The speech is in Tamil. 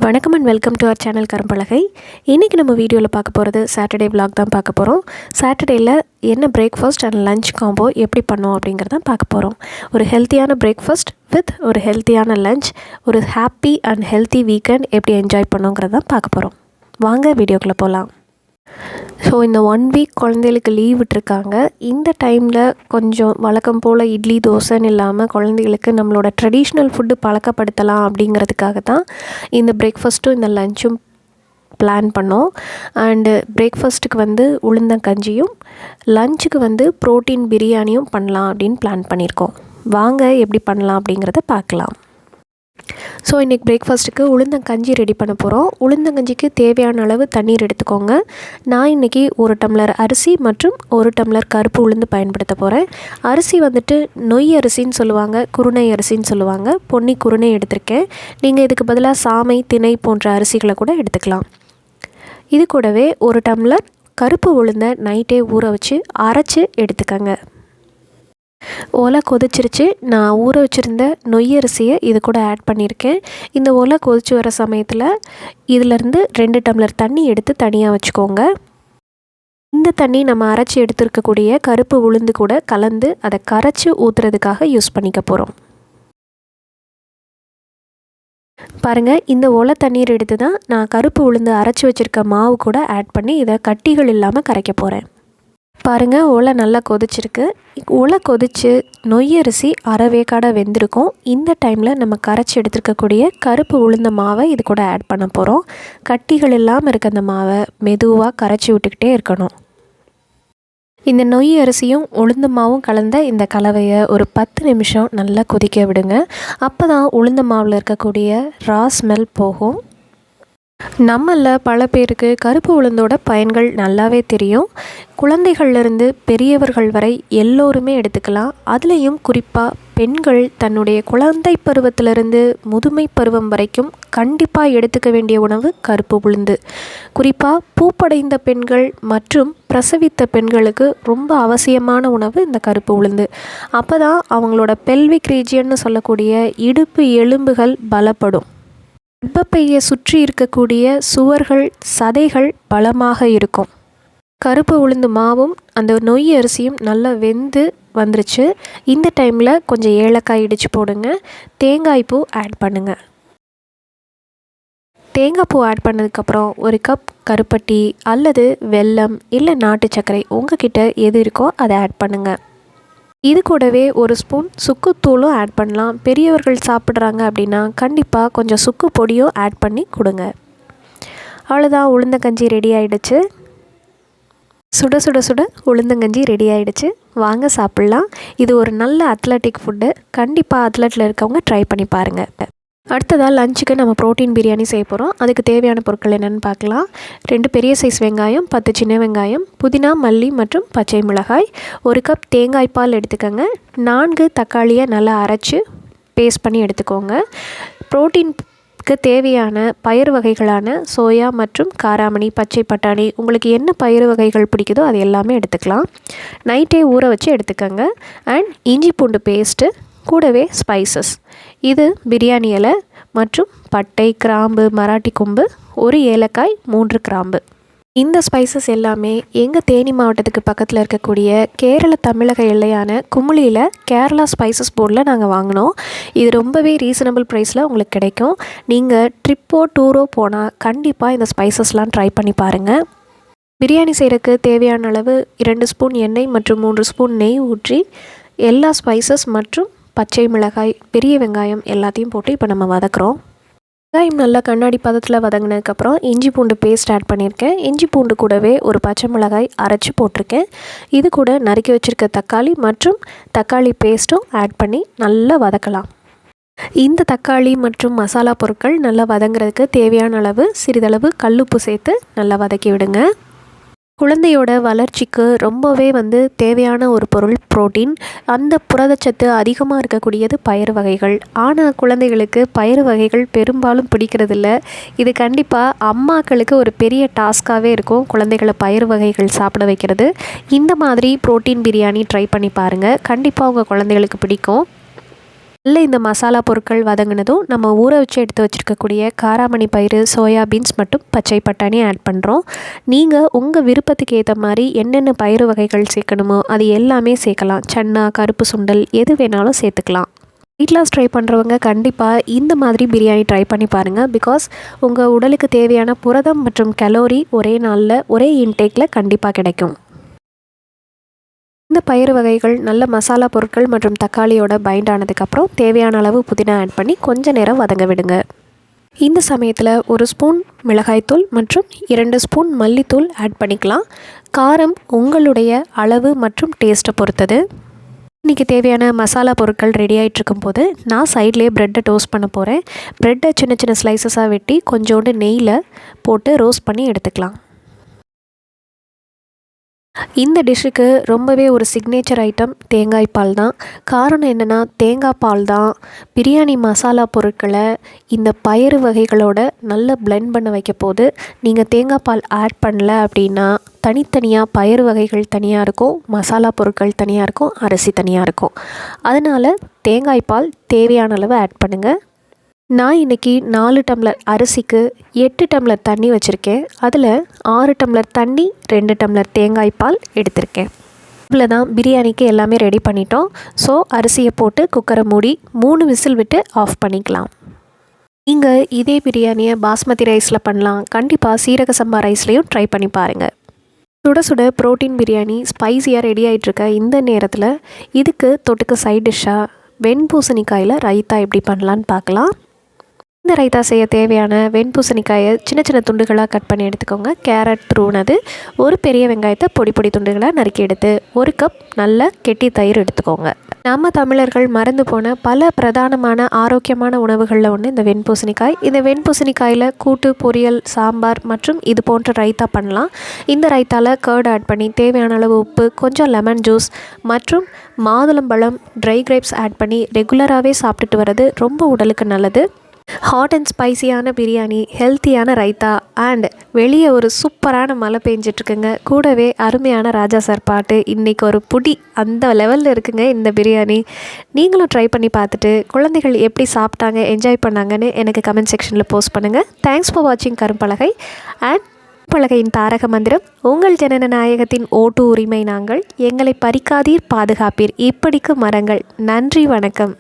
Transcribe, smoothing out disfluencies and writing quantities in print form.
வணக்கம் and welcome to our channel Karumpalagai. இன்றைக்கி நம்ம வீடியோவில் பார்க்க போகிறது சாட்டர்டே vlog தான் பார்க்க போகிறோம். சாட்டர்டேயில் என்ன பிரேக்ஃபாஸ்ட் அண்ட் லஞ்ச் காம்போ எப்படி பண்ணோம் அப்படிங்கிறத பார்க்க போகிறோம். ஒரு ஹெல்த்தியான பிரேக்ஃபாஸ்ட் வித் ஒரு ஹெல்த்தியான லஞ்ச், ஒரு ஹாப்பி அண்ட் ஹெல்த்தி வீக்கெண்ட் எப்படி என்ஜாய் பண்ணோங்கிறத பார்க்க போகிறோம். வாங்க வீடியோக்குள்ளே போகலாம். ஸோ இந்த 1 வீக் குழந்தைகளுக்கு லீவ் விட்டுருக்காங்க. இந்த டைமில் கொஞ்சம் வழக்கம் போல் இட்லி தோசைன்னு இல்லாமல் குழந்தைகளுக்கு நம்மளோட ட்ரெடிஷ்னல் ஃபுட்டு பழக்கப்படுத்தலாம் அப்படிங்கிறதுக்காக தான் இந்த பிரேக்ஃபாஸ்ட்டும் இந்த லஞ்சும் பிளான் பண்ணோம். அண்டு பிரேக்ஃபாஸ்ட்டுக்கு வந்து உளுந்தங்கஞ்சியும், லஞ்சுக்கு ப்ரோட்டீன் பிரியாணியும் பண்ணலாம் அப்படின்னு பிளான் பண்ணியிருக்கோம். வாங்க எப்படி பண்ணலாம் அப்படிங்கிறத பார்க்கலாம். ஸோ இன்றைக்கி பிரேக்ஃபாஸ்ட்டுக்கு உளுந்தங்கஞ்சி ரெடி பண்ண போகிறோம். உளுந்தங்கஞ்சிக்கு தேவையான அளவு தண்ணீர் எடுத்துக்கோங்க. நான் இன்றைக்கி 1 டம்ளர் அரிசி மற்றும் 1 டம்ளர் கருப்பு உளுந்து பயன்படுத்த போகிறேன். அரிசி நொய் அரிசின்னு சொல்லுவாங்க, குருணை அரிசின்னு சொல்லுவாங்க. பொன்னி குருணை எடுத்திருக்கேன். நீங்கள் இதுக்கு பதிலாக சாமை, திணை போன்ற அரிசிகளை கூட எடுத்துக்கலாம். இது கூடவே 1 டம்ளர் கருப்பு உளுந்தை நைட்டே ஊற வச்சு அரைச்சி எடுத்துக்கங்க. ஒலை கொதிச்சிருச்சு. நான் ஊற வச்சுருந்த நொய் அரிசியை இது கூட ஆட் பண்ணியிருக்கேன். இந்த ஒலை கொதிச்சு வர சமயத்தில் இதிலேருந்து 2 டம்ளர் தண்ணி எடுத்து தனியாக வச்சுக்கோங்க. இந்த தண்ணி நம்ம அரைச்சி எடுத்துருக்கக்கூடிய கருப்பு உளுந்து கூட கலந்து அதை கரைச்சி ஊற்றுறதுக்காக யூஸ் பண்ணிக்க போகிறோம். பாருங்கள், இந்த ஒலை தண்ணீர் எடுத்து தான் நான் கருப்பு உளுந்து அரைச்சி வச்சுருக்க மாவு கூட ஆட் பண்ணி இதை கட்டிகள் இல்லாமல் கரைக்க போகிறேன். பாருங்கள், ஒலை நல்லா கொதிச்சிருக்கு. ஒலை கொதித்து நொய்யரிசி அரைவேக்காடாக வெந்திருக்கும். இந்த டைமில் நம்ம கரைச்சி எடுத்துருக்கக்கூடிய கருப்பு உளுந்த மாவை இது கூட ஆட் பண்ண போகிறோம். கட்டிகள் இல்லாமல் இருக்க அந்த மாவை மெதுவாக கரைச்சி விட்டுக்கிட்டே இருக்கணும். இந்த நொய் அரிசியும் உளுந்த மாவும் கலந்த இந்த கலவையை ஒரு 10 நிமிஷம் நல்லா கொதிக்க விடுங்க. அப்போ தான் உளுந்த மாவில் இருக்கக்கூடிய ரா ஸ்மெல் போகும். நம்மளில் பல பேருக்கு கருப்பு உளுந்தோட பயன்கள் நல்லாவே தெரியும். குழந்தைகள்லேருந்து பெரியவர்கள் வரை எல்லோருமே எடுத்துக்கலாம். அதுலேயும் குறிப்பாக பெண்கள் தன்னுடைய குழந்தை பருவத்திலிருந்து முதுமை பருவம் வரைக்கும் கண்டிப்பாக எடுத்துக்க வேண்டிய உணவு கருப்பு உளுந்து. குறிப்பாக பூப்படைந்த பெண்கள் மற்றும் பிரசவித்த பெண்களுக்கு ரொம்ப அவசியமான உணவு இந்த கருப்பு உளுந்து. அப்போ தான் அவங்களோட பெல்விக் ரீஜியன்னு சொல்லக்கூடிய இடுப்பு எலும்புகள் பலப்படும். கர்ப்பப்பையை சுற்றி இருக்கக்கூடிய சுவர்கள், சதைகள் பலமாக இருக்கும். கருப்பு உளுந்து மாவும் அந்த நொய் அரிசியும் நல்லா வெந்து வந்துருச்சு. இந்த டைமில் கொஞ்சம் ஏலக்காய் இடித்து போடுங்க. தேங்காய் பூ ஆட் பண்ணுங்கள். தேங்காய் பூ ஆட் பண்ணதுக்கப்புறம் 1 கப் கருப்பட்டி அல்லது வெல்லம் இல்லை நாட்டு சர்க்கரை உங்ககிட்ட எது இருக்கோ அதை ஆட் பண்ணுங்கள். இது கூடவே 1 ஸ்பூன் சுக்குத்தூளும் ஆட் பண்ணலாம். பெரியவர்கள் சாப்பிட்றாங்க அப்படின்னா கண்டிப்பாக கொஞ்சம் சுக்கு பொடியும் ஆட் பண்ணி கொடுங்க. அவ்வளோதான், உளுந்தங்கஞ்சி ரெடி ஆகிடுச்சு. சுட சுட சுட உளுந்தங்கஞ்சி ரெடி ஆகிடுச்சு. வாங்க சாப்பிட்லாம். இது ஒரு நல்ல அத்லெட்டிக் ஃபுட்டு. கண்டிப்பாக அத்லெட்டில் இருக்கவங்க ட்ரை பண்ணி பாருங்கள். அடுத்ததாக லஞ்சுக்கு நம்ம ப்ரோட்டீன் பிரியாணி செய்ய போகிறோம். அதுக்கு தேவையான பொருட்கள் என்னென்னு பார்க்கலாம். 2 பெரிய சைஸ் வெங்காயம், 10 சின்ன வெங்காயம், புதினா, மல்லி மற்றும் பச்சை மிளகாய், 1 கப் தேங்காய் பால் எடுத்துக்கோங்க. 4 தக்காளியை நல்லா அரைச்சி பேஸ்ட் பண்ணி எடுத்துக்கோங்க. ப்ரோட்டீனுக்கு தேவையான பயிறு வகைகளான சோயா மற்றும் காராமணி, பச்சை பட்டாணி, உங்களுக்கு என்ன பயிறு வகைகள் பிடிக்குதோ அது எல்லாமே எடுத்துக்கலாம். நைட்டே ஊற வச்சு எடுத்துக்கோங்க. அண்ட் இஞ்சி பூண்டு பேஸ்ட்டு, கூடவே ஸ்பைசஸ். இது பிரியாணி இலை மற்றும் பட்டை, கிராம்பு, மராட்டி கொம்பு, 1 ஏலக்காய், 3 கிராம்பு. இந்த ஸ்பைசஸ் எல்லாமே எங்கள் தேனி மாவட்டத்துக்கு பக்கத்தில் இருக்கக்கூடிய கேரள தமிழக எல்லையான குமுளியில் கேரளா ஸ்பைசஸ் போர்டில் நாங்கள் வாங்கினோம். இது ரொம்பவே ரீசனபிள் ப்ரைஸில் உங்களுக்கு கிடைக்கும். நீங்கள் ட்ரிப்போ டூரோ போனால் கண்டிப்பாக இந்த ஸ்பைசஸ்லாம் ட்ரை பண்ணி பாருங்கள். பிரியாணி செய்கிறதுக்கு தேவையான அளவு 2 ஸ்பூன் எண்ணெய் மற்றும் 3 ஸ்பூன் நெய் ஊற்றி எல்லா ஸ்பைசஸ் மற்றும் பச்சை மிளகாய், பெரிய வெங்காயம் எல்லாத்தையும் போட்டு இப்போ நம்ம வதக்குறோம். வெங்காயம் நல்லா கண்ணாடி பதத்தில் வதங்கினதுக்கப்புறம் இஞ்சி பூண்டு பேஸ்ட் ஆட் பண்ணியிருக்கேன். இஞ்சி பூண்டு கூடவே 1 பச்சை மிளகாய் அரைச்சி போட்டிருக்கேன். இது கூட நறுக்கி வச்சுருக்க தக்காளி மற்றும் தக்காளி பேஸ்ட்டும் ஆட் பண்ணி நல்லா வதக்கலாம். இந்த தக்காளி மற்றும் மசாலா பொருட்கள் நல்லா வதங்குறதுக்கு தேவையான அளவு சிறிதளவு கல்லுப்பு சேர்த்து நல்லா வதக்கி விடுங்க. குழந்தையோட வளர்ச்சிக்கு ரொம்பவே தேவையான ஒரு பொருள் புரோட்டீன். அந்த புரதச்சத்து அதிகமாக இருக்கக்கூடியது பயிறு வகைகள். ஆனால் குழந்தைகளுக்கு பயிறு வகைகள் பெரும்பாலும் பிடிக்கிறதில்ல. இது கண்டிப்பாக அம்மாக்களுக்கு ஒரு பெரிய டாஸ்காகவே இருக்கும், குழந்தைகளை பயிறு வகைகள் சாப்பிட வைக்கிறது. இந்த மாதிரி புரோட்டீன் பிரியாணி ட்ரை பண்ணி பாருங்கள். கண்டிப்பாக உங்கள் குழந்தைகளுக்கு பிடிக்கும். நல்ல இந்த மசாலா பொருட்கள் வதங்கினதும் நம்ம ஊற வச்சு எடுத்து வச்சுருக்கக்கூடிய காராமணி பயிறு, சோயா பீன்ஸ் மற்றும் பச்சை பட்டாணி ஆட் பண்ணுறோம். நீங்கள் உங்கள் விருப்பத்துக்கு ஏற்ற மாதிரி என்னென்ன பயிறு வகைகள் சேர்க்கணுமோ அது எல்லாமே சேர்க்கலாம். சன்னா, கருப்பு சுண்டல் எது வேணாலும் சேர்த்துக்கலாம். வெயிட் லாஸ் ட்ரை பண்ணுறவங்க கண்டிப்பாக இந்த மாதிரி பிரியாணி ட்ரை பண்ணி பாருங்கள். பிகாஸ் உங்கள் உடலுக்கு தேவையான புரதம் மற்றும் கலோரி ஒரே நாளில் ஒரே இன்டேக்கில் கண்டிப்பாக கிடைக்கும். இந்த பயிறு வகைகள் நல்ல மசாலா பொருட்கள் மற்றும் தக்காளியோட பைண்ட் ஆனதுக்கப்புறம் தேவையான அளவு புதினா ஆட் பண்ணி கொஞ்ச நேரம் வதங்க விடுங்க. இந்த சமயத்தில் 1 ஸ்பூன் மிளகாய்த்தூள் மற்றும் 2 ஸ்பூன் மல்லித்தூள் ஆட் பண்ணிக்கலாம். காரம் உங்களுடைய அளவு மற்றும் டேஸ்ட்டை பொறுத்தது. இன்றைக்கி தேவையான மசாலா பொருட்கள் ரெடி ஆகிட்டு இருக்கும்போது நான் சைட்லேயே ப்ரெட்டை டோஸ்ட் பண்ண போகிறேன். ப்ரெட்டை சின்ன சின்ன ஸ்லைசஸாக வெட்டி கொஞ்சோண்டு நெய்யில் போட்டு ரோஸ்ட் பண்ணி எடுத்துக்கலாம். இந்த டிஷ்ஷுக்கு ரொம்பவே ஒரு சிக்னேச்சர் ஐட்டம் தேங்காய் பால் தான். காரணம் என்னென்னா தேங்காய் பால் தான் பிரியாணி மசாலா பொருட்களை இந்த பயிறு வகைகளோட நல்லா பிளெண்ட் பண்ண வைக்க போது. நீங்கள் தேங்காய் பால் ஆட் பண்ணல அப்படின்னா தனித்தனியாக பயிறு வகைகள் தனியாக இருக்கும், மசாலா பொருட்கள் தனியாக இருக்கும், அரிசி தனியாக இருக்கும். அதனால் தேங்காய் பால் தேவையான அளவு ஆட் பண்ணுங்கள். நான் இன்றைக்கி 4 டம்ளர் அரிசிக்கு 8 டம்ளர் தண்ணி வச்சுருக்கேன். அதில் 6 டம்ளர் தண்ணி, 2 டம்ளர் தேங்காய் பால் எடுத்திருக்கேன். இவ்வளோ தான், பிரியாணிக்கு எல்லாமே ரெடி பண்ணிட்டோம். ஸோ அரிசியை போட்டு குக்கரை மூடி 3 விசில் விட்டு ஆஃப் பண்ணிக்கலாம். நீங்கள் இதே பிரியாணியை பாஸ்மதி ரைஸில் பண்ணலாம். கண்டிப்பாக சீரக சம்பா ரைஸ்லேயும் ட்ரை பண்ணி பாருங்கள். சுட சுட ப்ரோட்டீன் பிரியாணி ஸ்பைஸியாக ரெடி ஆகிட்டுருக்க இந்த நேரத்தில் இதுக்கு தொட்டுக்க சைட் டிஷ்ஷாக வெண்பூசணிக்காயில் ரைத்தா எப்படி பண்ணலான்னு பார்க்கலாம். இந்த ரைத்தா செய்ய தேவையான வெண்பூசணிக்காயை சின்ன சின்ன துண்டுகளாக கட் பண்ணி எடுத்துக்கோங்க. கேரட் துருவினது, ஒரு பெரிய வெங்காயத்தை பொடி பொடி துண்டுகளாக நறுக்கி எடுத்து 1 கப் நல்ல கெட்டி தயிர் எடுத்துக்கோங்க. நம்ம தமிழர்கள் மறந்து போன பல பிரதானமான ஆரோக்கியமான உணவுகளில் ஒன்று இந்த வெண்பூசணிக்காய். இந்த வெண்பூசணிக்காயில் கூட்டு, பொரியல், சாம்பார் மற்றும் இது போன்ற ரைத்தா பண்ணலாம். இந்த ரைத்தாவில் கர்ட் ஆட் பண்ணி தேவையான அளவு உப்பு, கொஞ்சம் லெமன் ஜூஸ் மற்றும் மாதுளம்பழம், ட்ரை கிரேப்ஸ் ஆட் பண்ணி ரெகுலராகவே சாப்பிட்டுட்டு வர்றது ரொம்ப உடலுக்கு நல்லது. ஹாட் அண்ட் ஸ்பைசியான பிரியாணி, ஹெல்த்தியான ரைத்தா அண்ட் வெளியே ஒரு சூப்பரான மழை பெஞ்சிட்ருக்குங்க. கூடவே அருமையான ராஜா சார் பாட்டு. இன்றைக்கி ஒரு புடி அந்த லெவலில் இருக்குங்க இந்த பிரியாணி. நீங்களும் ட்ரை பண்ணி பார்த்துட்டு குழந்தைகள் எப்படி சாப்பிட்டாங்க, என்ஜாய் பண்ணாங்கன்னு எனக்கு கமெண்ட் செக்ஷனில் போஸ்ட் பண்ணுங்கள். தேங்க்ஸ் ஃபார் வாட்சிங் கரும்பலகை அண்ட் கரும்பலகையின் தாரக மந்திரம், உங்கள் ஜனன நாயகத்தின் ஓட்டு உரிமை நாங்கள், எங்களை பறிக்காதீர் பாதுகாப்பீர், இப்படிக்கு மரங்கள். நன்றி, வணக்கம்.